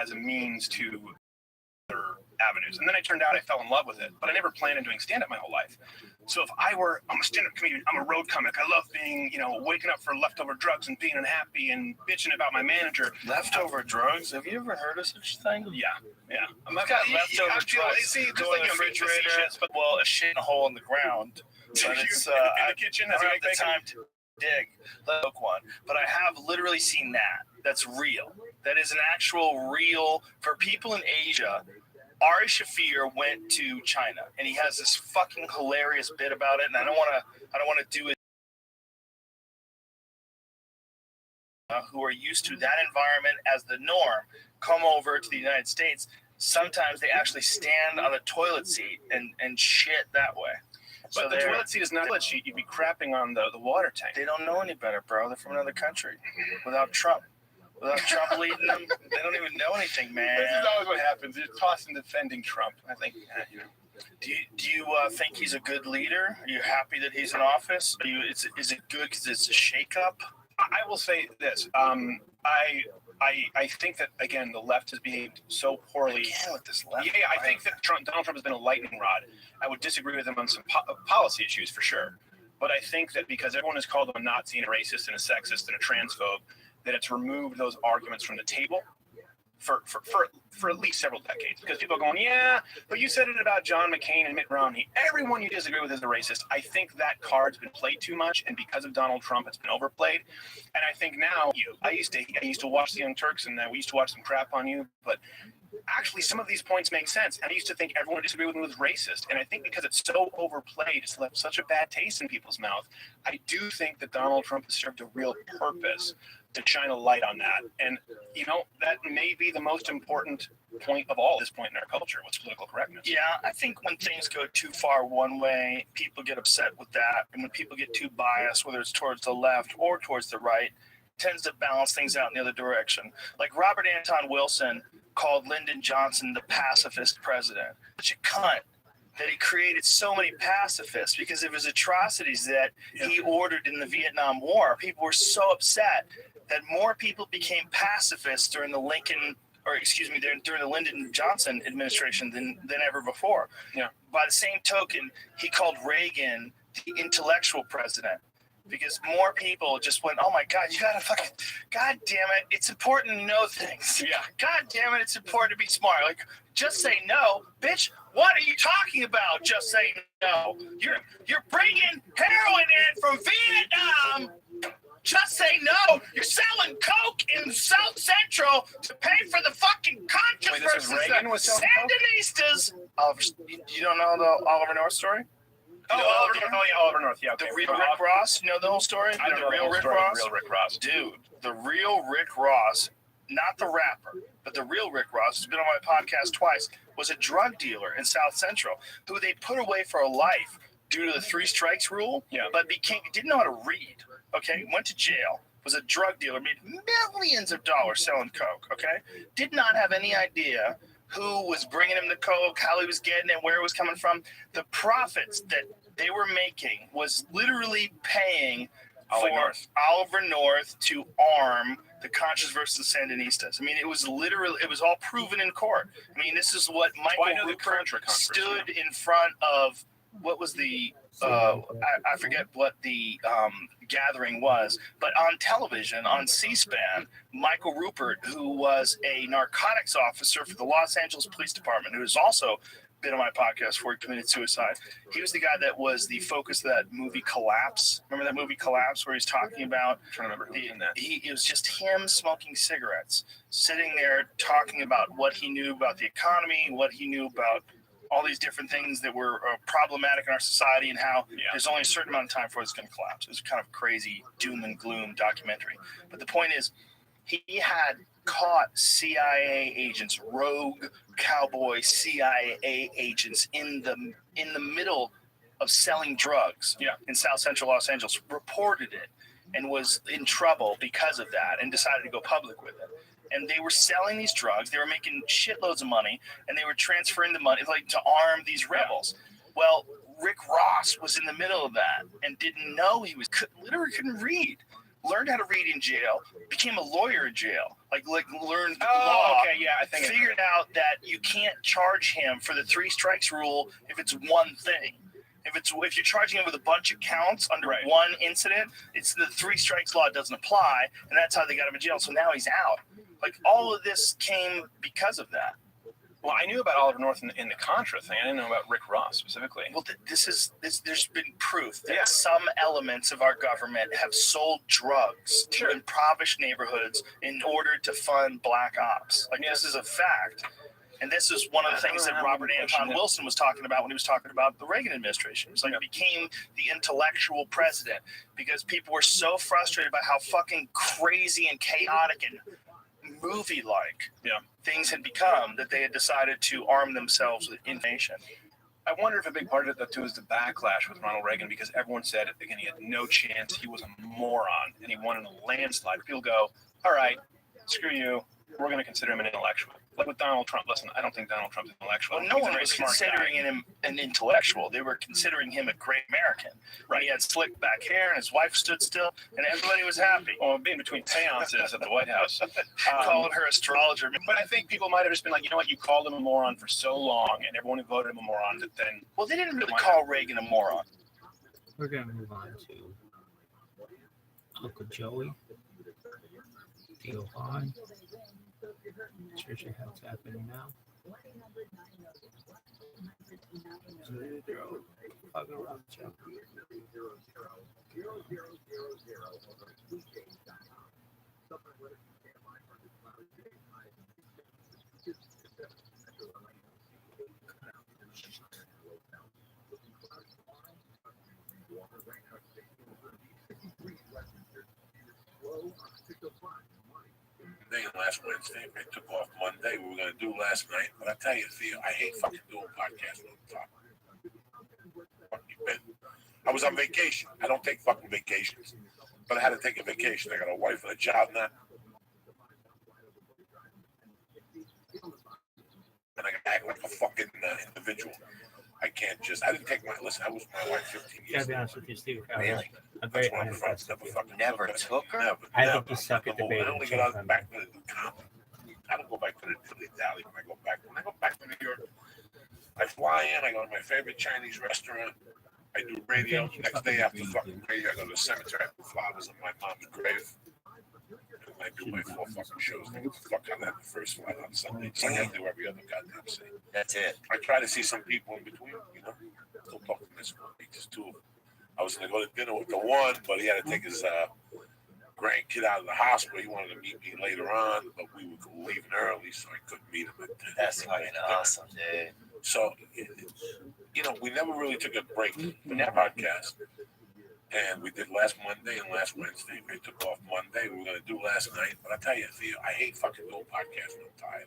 as a means to other avenues. And then it turned out I fell in love with it, but I never planned on doing stand-up my whole life. So if I'm a stand-up comedian, I'm a road comic. I love being, waking up for leftover drugs and being unhappy and bitching about my manager. Leftover drugs? Have you ever heard of such a thing? Yeah. I've got leftover drugs in the refrigerator. Well, a shit in a hole in the ground. But it's in the kitchen. I don't have the time to dig. Look one. But I have literally seen that. That's real. That is an actual real for people in Asia. Ari Shaffir went to China, and he has this fucking hilarious bit about it. And I don't want to do it. Who are used to that environment as the norm come over to the United States. Sometimes they actually stand on the toilet seat and shit that way. But So the toilet seat is not a toilet seat. You'd be crapping on the water tank. They don't know any better, bro. They're from another country. Without Trump leading them, they don't even know anything, man. This is always what happens. You're tossing defending Trump. I think, Do you think he's a good leader? Are you happy that he's in office? Is it good because it's a shakeup? I will say this. I think that, again, the left has behaved so poorly. Again with this left. Yeah, I think that Donald Trump has been a lightning rod. I would disagree with him on some policy issues for sure. But I think that because everyone has called him a Nazi and a racist and a sexist and a transphobe, that it's removed those arguments from the table for at least several decades. Because people are going, yeah, but you said it about John McCain and Mitt Romney. Everyone you disagree with is a racist. I think that card's been played too much, and because of Donald Trump, it's been overplayed. And I think now, I used to watch the Young Turks, and we used to watch some crap on you, but actually some of these points make sense. And I used to think everyone who disagreed with me was racist. And I think because it's so overplayed, it's left such a bad taste in people's mouth. I do think that Donald Trump has served a real purpose to shine a light on that. And, that may be the most important point of all at this point in our culture, what's political correctness. Yeah, I think when things go too far one way, people get upset with that. And when people get too biased, whether it's towards the left or towards the right, tends to balance things out in the other direction. Like Robert Anton Wilson called Lyndon Johnson the pacifist president. Such a cunt that he created so many pacifists because of his atrocities that he ordered in the Vietnam War. People were so upset that more people became pacifists during the during the Lyndon Johnson administration than ever before. Yeah. By the same token, he called Reagan the intellectual president because more people just went, oh my God, you gotta fucking, God damn it, it's important to know things. Yeah. God damn it, it's important to be smart. Like, just say no, bitch. What are you talking about? Just say no. You're bringing heroin in from Vietnam. Just say no. You're selling coke in South Central to pay for the fucking conscience versus the Sandinistas. Oliver, you don't know the Oliver North story? Oliver North. Yeah. Okay. The real Rick Ross. You know the whole story? I know the real Rick Ross. Real Rick Ross. Dude, the real Rick Ross, not the rapper, but the real Rick Ross, who's been on my podcast twice, was a drug dealer in South Central who they put away for life due to the 3 strikes rule. Yeah. But didn't know how to read. Okay, went to jail, was a drug dealer, made millions of dollars selling coke, okay? Did not have any idea who was bringing him the coke, how he was getting it, where it was coming from. The profits that they were making was literally paying Oliver North to arm the Conscious versus the Sandinistas. I mean, it was all proven in court. I mean, this is what Michael Rupert stood in front of. What was the I forget what the gathering was, but on television, on C-SPAN, Michael Rupert, who was a narcotics officer for the Los Angeles Police Department, who has also been on my podcast before he committed suicide. He was the guy that was the focus of that movie Collapse. Remember that movie Collapse where he's talking about, I'm trying to remember who was in that. It was just him smoking cigarettes, sitting there talking about what he knew about the economy, what he knew about all these different things that were problematic in our society and how there's only a certain amount of time before it's going to collapse. It was kind of crazy doom and gloom documentary. But the point is, he had caught CIA agents, rogue cowboy CIA agents in the middle of selling drugs in South Central Los Angeles, reported it and was in trouble because of that and decided to go public with it. And they were selling these drugs. They were making shitloads of money, and they were transferring the money to arm these rebels. Well, Rick Ross was in the middle of that and didn't know literally couldn't read. learned how to read in jail, became a lawyer in jail, like learned Oh, law. okay, yeah, I think Figured out that you can't charge him for the 3 strikes rule if it's one thing. If you're charging him with a bunch of counts under one incident, it's the 3 strikes law doesn't apply, and that's how they got him in jail. So now he's out. Like all of this came because of that. Well, I knew about Oliver North in the Contra thing. I didn't know about Rick Ross specifically. Well, there's been proof that some elements of our government have sold drugs to impoverished neighborhoods in order to fund black ops. Like this is a fact. And this is one of the things that Robert Anton Wilson was talking about when he was talking about the Reagan administration. It's like it became the intellectual president because people were so frustrated by how fucking crazy and chaotic and movie-like things had become that they had decided to arm themselves with information. I wonder if a big part of that too is the backlash with Ronald Reagan because everyone said again he had no chance, he was a moron, and he won in a landslide. People go, all right, screw you, we're going to consider him an intellectual. Like with Donald Trump, listen, I don't think Donald Trump's intellectual. Well, no one was considering him an intellectual. They were considering him a great American. Right. He had slick back hair and his wife stood still and everybody was happy. Well, being between seances at the White House. Calling her astrologer. But I think people might have just been like, you know what, you called him a moron for so long and everyone who voted him a moron that then... Well, they didn't really call Reagan a moron. We're going to move on to Uncle Joey. Theo Vaughn. Trisha, what's happening now? Last Wednesday, I took off Monday. We were going to do last night, but I tell you, Theo, I hate fucking doing podcasts all the time. I was on vacation. I don't take fucking vacations, but I had to take a vacation. I got a wife and a child now, and I got to act like a fucking individual. I can't just. I didn't take my. Listen, I was with my wife 15 years. Gotta be honest with you, Steve. Really? I'm very honest. Never took her? Never. I think you suck at I debating. only go back to the comedy. I don't go back to the Dilly when I go back. When I go back to New York, I fly in. I go to my favorite Chinese restaurant. I do radio. Next day after fucking radio, I go to the cemetery. I put flowers on my mom's grave. And I do my 4 fucking shows. I get the fuck out of that the first flight on Sunday. So I gotta do every other goddamn city. That's it. I try to see some people in between, you know. Still talking to this one. Just 2 of them. I was gonna go to dinner with the one, but he had to take his grandkid out of the hospital. He wanted to meet me later on, but we were leaving early, so I couldn't meet him. That's fucking awesome, dude. So, you know, we never really took a break from the podcast. And we did last Monday and last Wednesday. We took off Monday. We were going to do last night. But I tell you, Theo, I hate fucking doing podcasts when I'm tired.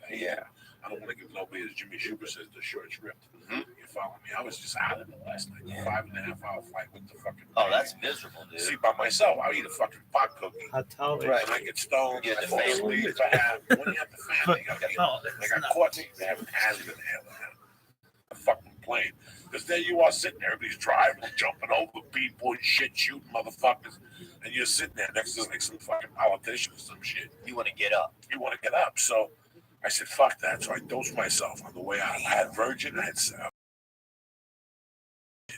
I don't want to give nobody, as Jimmy Schubert says, the short script. You follow me? I was just out of it last night. 5.5-hour flight with the fucking... Oh, that's miserable, dude. See, by myself, I'll eat a fucking pot cookie. I'll tell you. And I get stoned. You I have fall the asleep. If I have... When you have the family, I got caught. They haven't had it in a fucking plane. Because there you are sitting there, everybody's driving, jumping over people and shit, shooting motherfuckers. And you're sitting there next to like some fucking politician or some shit. You want to get up. You want to get up. So I said, fuck that. So I dosed myself on the way out. I had Virgin. I had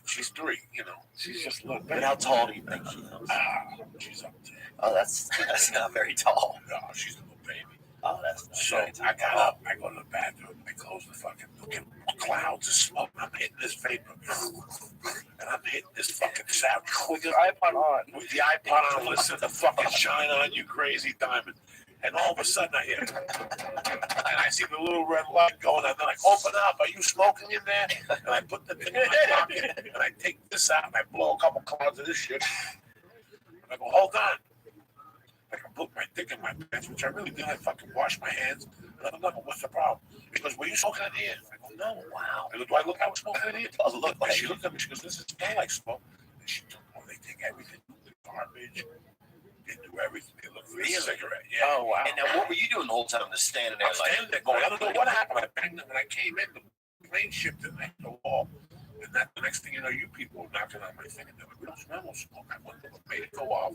she's 3, you know. She's just a little bit. And how tall do you think she is? She's up there. Oh, that's not very tall. No, she's a little baby. Oh, that's not So very tall. I got up, I go to the bathroom, I close the fucking looking clouds of smoke. I'm hitting this vapor. And I'm hitting this fucking sound. With your iPod on. With the iPod on, listen to fucking Shine On You Crazy Diamond. And all of a sudden I hear, and I see the little red light going, and then I open up, are you smoking in there? And I put the thing in my pocket, and I take this out, and I blow a couple clouds of this shit. And I go, hold on. I can put my dick in my pants, which I really did. I fucking wash my hands. And I'm like, what's the problem? He goes, were you smoking in here? I go, no. Wow. I go, do I look like I was smoking in here? Oh, look like She looked at me, she goes, this is smell like smoke. And she told me, they take everything, the garbage. They do everything. They look for a cigarette. Yeah. Oh, wow. And now, what were you doing the whole time? Just standing there, I'm standing there going, I don't know what happened. I banged them when I came in. The plane shifted and I hit the wall. And that the next thing you know, you people were knocking on my thing and they're like, we don't smell no smoke. I wonder what made it go off.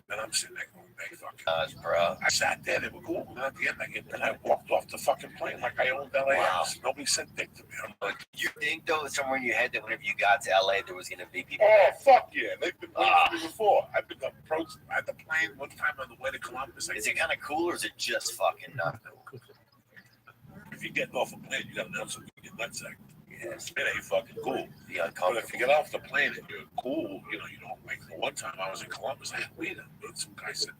And I'm sitting there going, they fucking. Gosh, bro. I sat there, they were cool. And at the end, then I walked off the fucking plane like I owned LAX. Wow. Nobody said dick to me. I'm like, You think though, somewhere in your head that whenever you got to LA, there was gonna be people? oh, fuck yeah. They've been waiting for me before. I've been approached at the plane one time on the way to Columbus. Is it kind of cool or is it just fucking nothing? If you're getting off a plane, you gotta know something. You get nutsack. Yes. It ain't fucking cool. Be But if you uncomfortable. get off the plane and you're cool, you don't like the one time I was in Columbus, I had weed. And some guy said,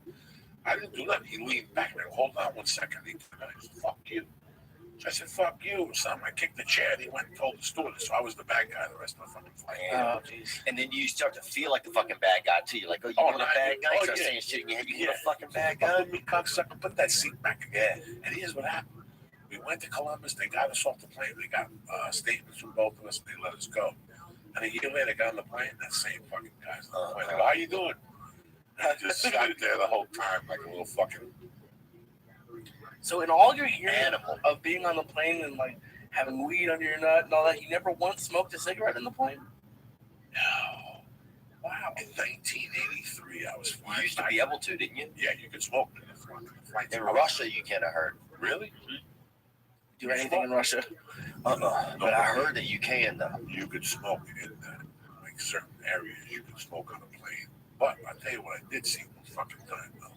I didn't do nothing. He leaned back and I go, hold on 1 second. He said, fuck you. So I said, fuck you or something. I kicked the chair and he went and told the stewardess. So I was the bad guy the rest of the fucking flight. Yeah. And then you start to feel like the fucking bad guy too. You're like, oh, you're a bad guy. You start saying shit in your head. You're a fucking bad guy. Me cocksucker, put that seat back again. And here's what happened. We went to Columbus. They got us off the plane. They got statements from both of us. And they let us go. And a year later, got on the plane. That same fucking guy's on the plane. They go, how you doing? And I just sat there the whole time like a little fucking So in all your years Animal. of being on the plane and like having weed under your nut and all that, you never once smoked a cigarette in the plane? no. Wow. In 1983, I was You flying. used to be able to, didn't you? Yeah, you could smoke in the flight. In Russia, you can't have heard. Really? Do anything in Russia? But I heard that you can though. You could smoke in like certain areas. You could smoke on a plane. But I'll tell you what I did see one fucking time though.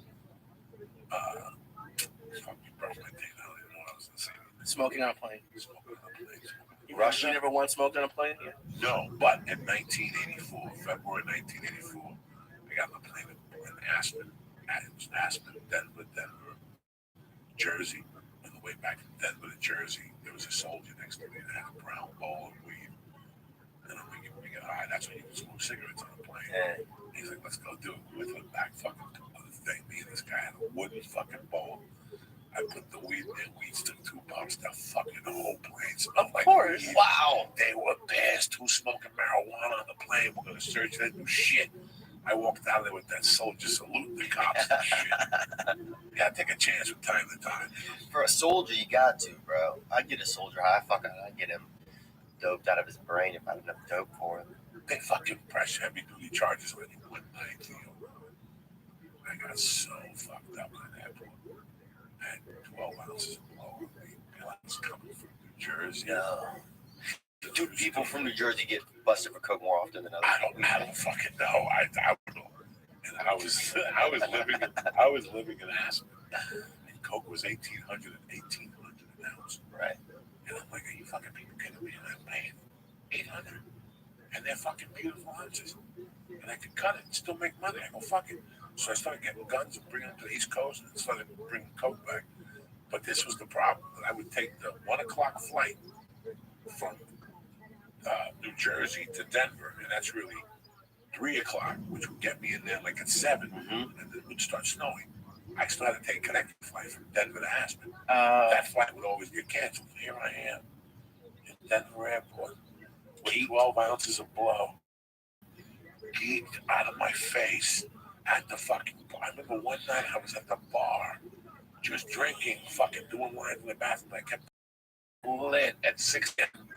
Fucking brushed my teeth. I don't even know what I was gonna say. Smoking on a plane. Smoking on a plane. Russia? You never once smoked on a plane? Yeah. No, but in 1984, February 1984, I got on the plane in Aspen. It was Aspen, Denver, Jersey. On the way back from Denver to Jersey, there was a soldier next to me that had a brown bowl of weed. And I'm like, we get high. That's when you can smoke cigarettes on a plane. Yeah. He's like, let's go do it. We went to the back fucking thing. Me and this guy had a wooden fucking bowl. I put the weed in there. Weed took 2 puffs. That fucking whole plane smelled like course. weed. Wow. They were pissed. Who's smoking marijuana on the plane? We're gonna search that new shit. I walked out there with that soldier saluting the cops and shit. You gotta take a chance from time to time. For a soldier, you got to, bro. I'd get a soldier high. I'd get him doped out of his brain if I had enough dope for him. They fucking press heavy duty charges on you one night. You know. I got so fucked up in the airport. I had 12 ounces of blow on me. I was coming from New Jersey. No. Do people from New Jersey get busted for coke more often than others? I don't fucking know. I don't know. And I was living in Aspen. And coke was $1,800 an ounce. Right. And I'm like, are you fucking people kidding me? And I'm paying $800. And they're fucking beautiful ounces. And I could cut it and still make money. I go, fuck it. So I started getting guns and bringing them to the East Coast and started bringing coke back. But this was the problem. I would take the 1 o'clock flight from New Jersey to Denver, and that's really 3 o'clock, which would get me in there like at 7, and then it would start snowing. I started taking connecting flight from Denver to Aspen. That flight would always get canceled. Here I am in Denver Airport with 12 ounces of blow, geeked out of my face at the fucking bar. I remember one night I was at the bar, just drinking, fucking doing lines in the bathroom. I kept lit at 6 a.m.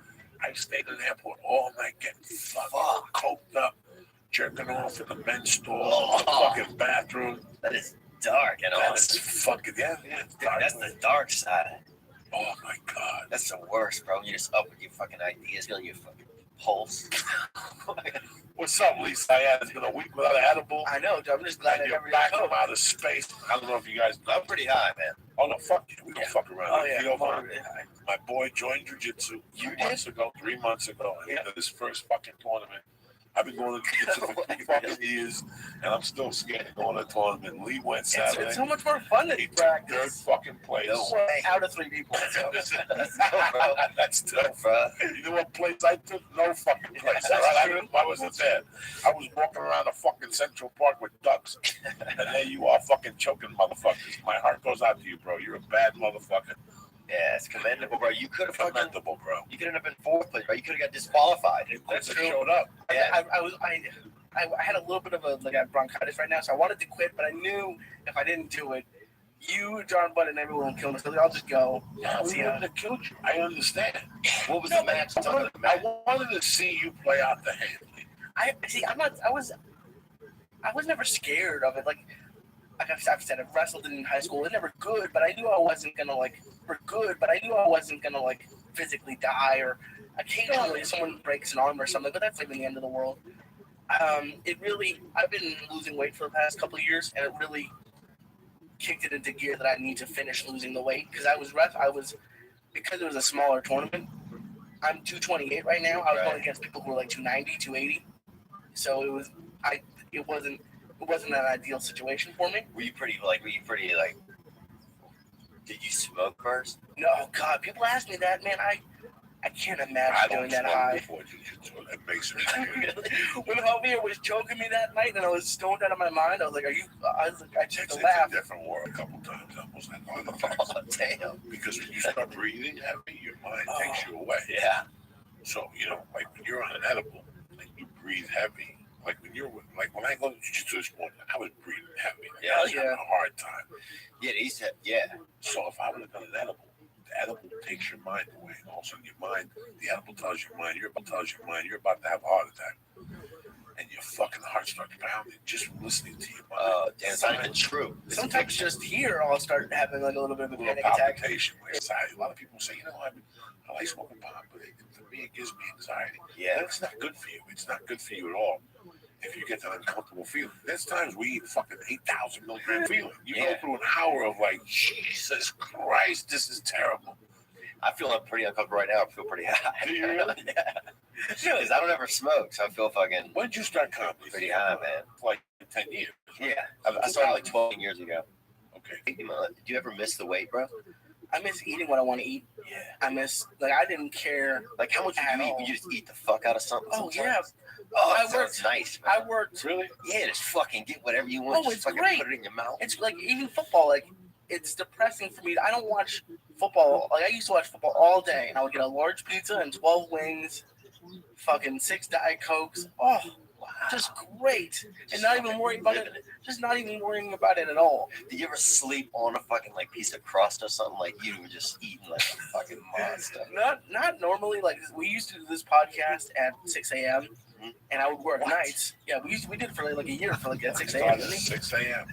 I stayed in the airport all night getting fucking coked up, jerking off in the men's store, fucking bathroom. That is dark and That's honest. fucking, yeah, it's dark. That's the dark side. Oh my God. That's the worst, bro. You're just up with your fucking ideas, feeling your fucking pulse. What's up, Lisa? It's been a week without an edible. I know. I'm just glad I And you're never back got from coke. outer space. I don't know if you guys know. I'm pretty high, man. Oh, no, fuck you. We don't fuck around. Oh, yeah. You know, my boy joined jiu-jitsu 3 months ago. Yeah. Into this first fucking tournament. I've been going to jiu-jitsu for 3 fucking years, and I'm still scared to go on a tournament. Lee went Saturday. It's so much more fun than He took practice. 3rd fucking place. No Way out of 3 people. So. That's tough. Bro. You know what place I took? No fucking place. All right? I wasn't there. I was walking around the fucking Central Park with ducks. And there you are fucking choking motherfuckers. My heart goes out to you, bro. You're a bad motherfucker. Yeah, it's commendable, bro. You could have fucking. Commendable, bro. You could end up in 4th place, bro. You could have got disqualified. That's showed up. Yeah. I had a little bit of a bronchitis right now, so I wanted to quit, but I knew if I didn't do it, you, John Butt, and everyone will kill me. So I'll just go. Yeah, See we ya. wouldn't have killed you. I understand. What was No, the match? Tell me the match. I wanted to see you play out the hand. I was never scared of it. Like I've said I've wrestled in high school. They're never good, but I knew I wasn't gonna physically die, or occasionally someone breaks an arm or something, but that's like the end of the world. I've been losing weight for the past couple of years, and it really kicked it into gear that I need to finish losing the weight, because because it was a smaller tournament. I'm 228 right now. I was going against people who were like 290, 280. So it wasn't an ideal situation for me. Were you pretty did you smoke first? No, God, people ask me that, man. I can't imagine doing that high. Before jiu-jitsu. That makes it Really? When Javier was choking me that night and I was stoned out of my mind, I was like, I took It's a a laugh. different world a couple times. I almost had heart attacks. Oh, damn. Because when you start breathing heavy, your mind takes you away. Yeah. So, like when you're on an edible and you breathe heavy, like when I go to jiu-jitsu this morning, I was breathing heavy. Like I was having a hard time. Yeah, So if I would have done an edible, the edible takes your mind away. And also your mind, the edible tells your mind, you're about to have a heart attack. And your fucking heart starts pounding just from listening to your mind. Damn, it's not even true. Sometimes just here I'll start having like a little bit of a A little panic attack. palpitation, anxiety. A lot of people say, I like smoking pot, but for me it gives me anxiety. Yeah. And it's not good for you. It's not good for you at all. If you get that uncomfortable feeling, there's times we eat fucking 8,000 milligram feeling. You go through an hour of like, Jesus Christ, this is terrible. I feel pretty uncomfortable right now. I feel pretty high. Do you really? Yeah. Because I don't ever smoke, so I feel fucking When did you start comedy? pretty high, man. Like 10 years. Right? Yeah. I started like 12 years ago. Okay. Do you ever miss the weight, bro? I miss eating what I want to eat. Yeah. I didn't care. Like, how much At do you eat? all. You just eat the fuck out of something? Oh, sometimes? yeah. Oh, I that sounds nice, man. I worked. Really? Yeah, just fucking get whatever you want. Oh, just it's fucking great. put it in your mouth. It's like even football. Like it's depressing for me. I don't watch football. Like I used to watch football all day, and I would get a large pizza and 12 wings, fucking 6 Diet Cokes. Oh, just great, and not even worrying about it. Just not even worrying about it at all. Did you ever sleep on a fucking like piece of crust or something? Like you were just eating like a fucking monster. Not normally. Like we used to do this podcast at 6 a.m. and I would work nights. Yeah, we did it for like a year for like at 6 a.m. Started at 6 a.m.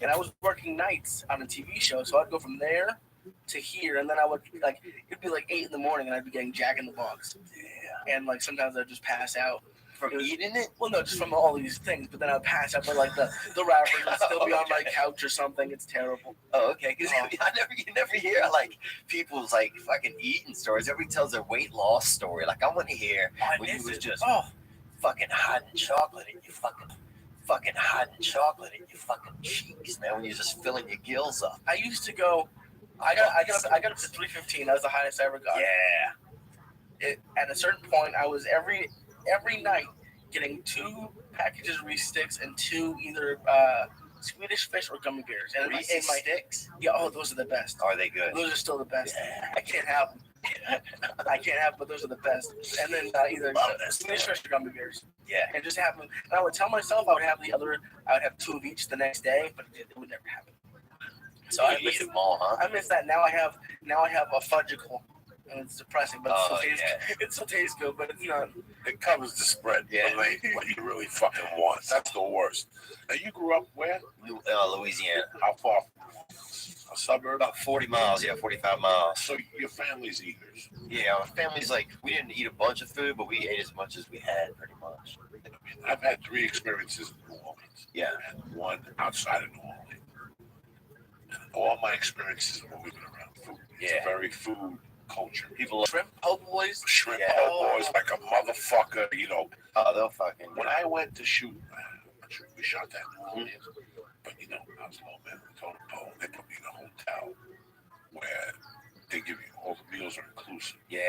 And I was working nights on a TV show, so I'd go from there to here, and then I would like it'd be like 8 in the morning, and I'd be getting Jack in the Box. Yeah. And like sometimes I'd just pass out. From eating it? Well, no, just from all these things. But then I'd pass out, but like the wrapper would still be on my couch or something. It's terrible. Oh, okay. Because you never hear like people's like fucking eating stories. Everybody tells their weight loss story. Like I want to hear when you was just fucking hiding chocolate in your fucking hiding chocolate in your fucking cheeks, man. When you're just filling your gills up. I used to go. I got up to 315. That was the highest I ever got. Yeah. At a certain point, I was every night getting 2 packages of Reese sticks and 2 either Swedish fish or gummy bears. And Reese in my sticks? Yeah, those are the best. Are they good? Those are still the best. Yeah. I can't have them. But those are the best. And then either Swedish fish or gummy bears. Yeah. And just have them. And I would tell myself I would have 2 of each the next day, but it would never happen. So I eat them all, huh? I miss that. Now I have a fudgicle. And it's depressing, but it still tastes good, but it's not. It covers the spread. Yeah. What you really fucking want. That's the worst. Now, you grew up where? Louisiana. How far? A suburb? About 40 miles, 45 miles. So your family's eaters. Yeah, our family's like, we didn't eat a bunch of food, but we ate as much as we had, pretty much. I mean, I've had 3 experiences in New Orleans. Yeah. And 1 outside of New Orleans. And all my experiences were moving around food. It's a very food culture. People love Shrimp po' boys. Shrimp po' boys like a motherfucker, Oh, they'll fucking. When I went to shoot, we shot that in New Orleans. But I was low man. I told them, they put me in a hotel where they give you all the meals are inclusive. Yeah.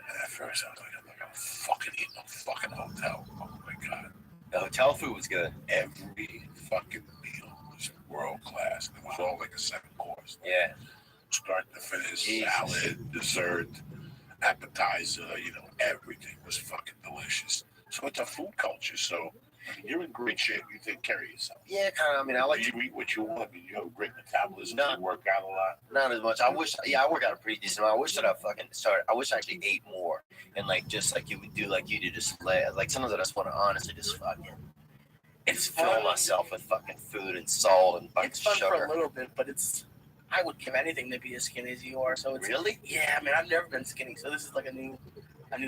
And at first I was like, I'm not gonna fucking eat in a fucking hotel. Oh my god. The hotel food was good. Every fucking meal was world class. It was all like a 7-course. Yeah. Start to finish, Jesus. salad, dessert, appetizer, everything was fucking delicious. So it's a food culture. So you're in great shape. You take care of yourself. Yeah, kind of. I mean, I like You eat what you want. I mean, you have a great metabolism. No. You work out a lot. not as much. I work out a pretty decent amount. I wish that I fucking started. I wish I actually ate more and like just like you would do, like you did, just like sometimes I just want to honestly just fucking It's fill fun. myself with fucking food and salt and fucking It's fun for sugar. a little bit, but I would give anything to be as skinny as you are. So it's Really? Yeah, man. I've never been skinny, so this is like a new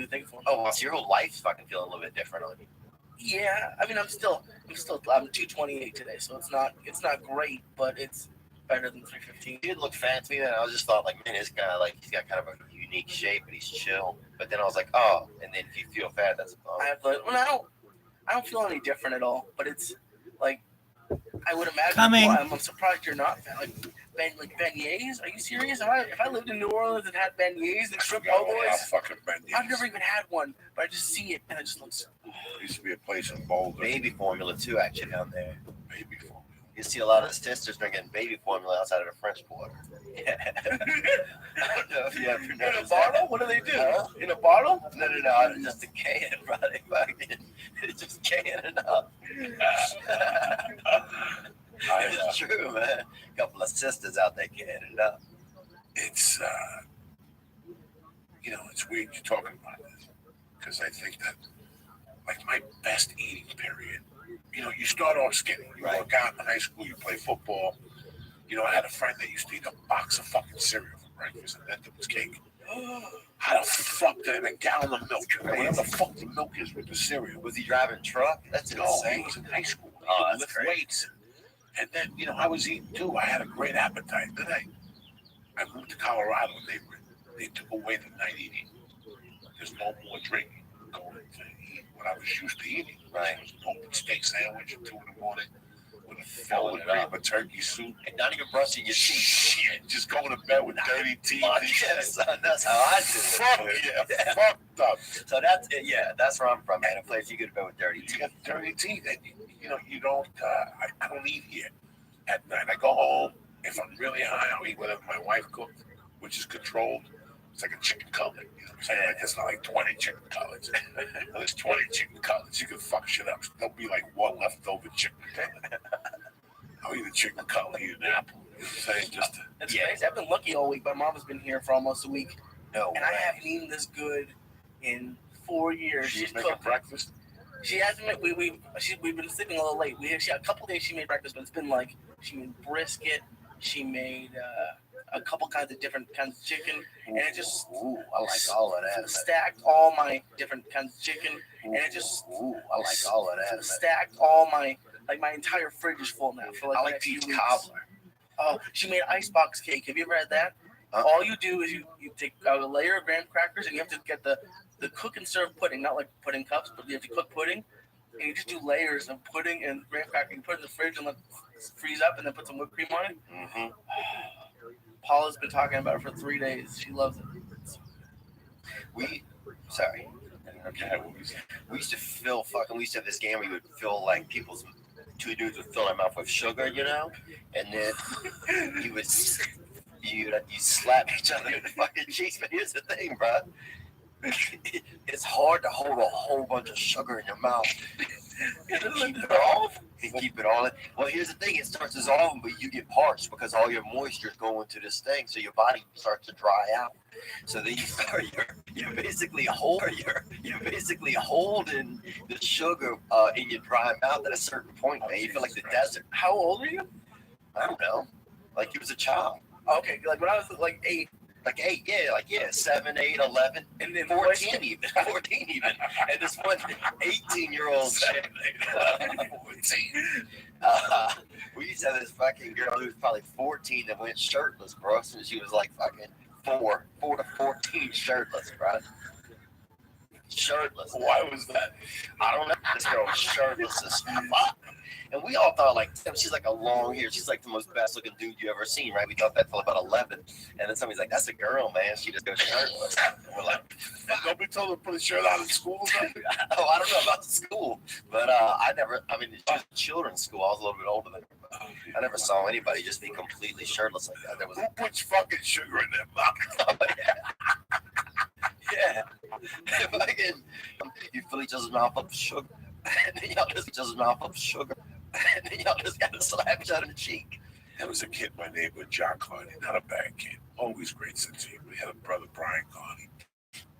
thing for me. Oh, well, so your whole life's fucking feeling a little bit different on you. Yeah, I mean, I'm 228 today, so it's not great, but it's better than 315. He didn't look fat to me, and I just thought, like, man, this guy, like, he's got kind of a unique shape, and he's chill. But then I was like, oh, and then if you feel fat, that's a bummer. I don't feel any different at all, but it's like I would imagine. Coming. Well, I'm surprised you're not fat. Like beignets? Are you serious? If I lived in New Orleans and had beignets and shrimp po' boys, Fucking beignets. I've never even had one, but I just see it and it just looks. There used to be a place in Boulder. Baby formula, too, actually, down there. Baby formula. You see a lot of sisters drinking baby formula outside of the French Quarter. Yeah. I don't know if you ever In a noticed bottle? that. What do they do? Huh? In a bottle? No, just a can, bro. They fucking, it's just canning up. It's true, man. A couple of sisters out there canning up. It's, it's weird you're talking about this. Because I think that, like, my best eating period, you start off skinny. You Right. work out in high school, you play football. I had a friend that used to eat a box of fucking cereal for breakfast, and then there was cake. How the fuck did a gallon of milk? Whatever the fuck the milk is with the cereal. Was he driving truck? That's No, he insane. was in high school. He Oh, would that's lift great. weights. And then, I was eating too. I had a great appetite. Then I moved to Colorado, and they took away the night eating. There's no more drinking. Going to eat what I was used to eating. Right. It was an open steak sandwich at 2 in the with a Filling filling it up. of a turkey soup. And not even brushing your teeth. Shit, just going to bed with dirty teeth. Fuck and yeah, shit. son. That's how I do it. Fuck yeah, fucked up. So that's it. Yeah, that's where I'm from, man. A place you go to bed with dirty You teeth. got dirty teeth, and you don't. I don't eat here at night. I go home. If I'm really high, I'll eat whatever my wife cooked, which is controlled. It's like a chicken cutlet. You know what I'm saying? Like, it's not like 20 chicken cutlets. There's 20 chicken cutlets. You can fuck shit up. There'll be like one leftover chicken cutlet. I'll eat a chicken cutlet, eat an apple. You know what I'm saying? Just It's Yeah. crazy. I've been lucky all week. My mom has been here for almost a week, No and I way. haven't eaten this good in 4 years. she's She's making cooked. breakfast. She hasn't made. We've been sleeping a little late. A couple days she made breakfast, but it's been like she made brisket. She made a couple kinds of different kinds of chicken, and it just Ooh, I like all of that. stacked all my different kinds of chicken, and it just Ooh, I like all of that. stacked all my my entire fridge is full now for like I the like next to few eat weeks. cobbler. Oh, she made icebox cake. Have you ever had that? All you do is you take a layer of graham crackers, and you have to get the cook and serve pudding, not like pudding cups, but you have to cook pudding, and you just do layers of pudding and graham cracker. You put it in the fridge and let it freeze up, and then put some whipped cream on it. Mm-hmm. Paula's been talking about it for 3 days. She loves it. Sorry. Okay, what was that? We used to have this game where you would fill like two dudes would fill their mouth with sugar, and then you slap each other in the fucking cheeks. But here's the thing, bro. It's hard to hold a whole bunch of sugar in your mouth. Keep it all in. Well, here's the thing: it starts dissolving, but you get parched because all your moisture is going to this thing, so your body starts to dry out. So then you're basically holding the sugar in your dry mouth at a certain point, man. You feel like the desert. How old are you? I don't know, like you was a child, Okay, like when I was like 8, like 8, yeah, 7, 8, 11, and then 14 even, and this one 18-year-old chick. We used to have this fucking girl who was probably 14 that went shirtless, bro. So she was like fucking 4 to 14 shirtless, bro. Shirtless. Why was that? I don't know. This girl was shirtless as fuck. And we all thought, like, damn, she's like a long hair. She's like the most best looking dude you ever seen, right? We thought that till about 11. And then somebody's like, that's a girl, man. She just goes shirtless. And we're like, Nobody told her to put a shirt on in school or something? oh, I don't know about the school. But it was a children's school. I was a little bit older than her. I never saw anybody just be completely shirtless like that. There was Who puts fucking sugar in their mouth? yeah. Fucking, you fill each other's mouth up with sugar. And then y'all just And then y'all just got to slap each other in the cheek. There was a kid, my neighbor, John Carney, not a bad kid, always great sense of humor. We had a brother, Brian Carney,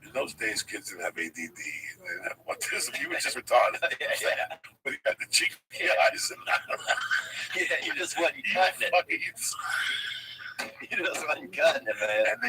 and In those days, kids didn't have ADD. They didn't have autism. You were just retarded. Yeah. But you had the cheek eyes and Yeah, you just wasn't cutting it. fucking. You just wasn't cutting it, man. And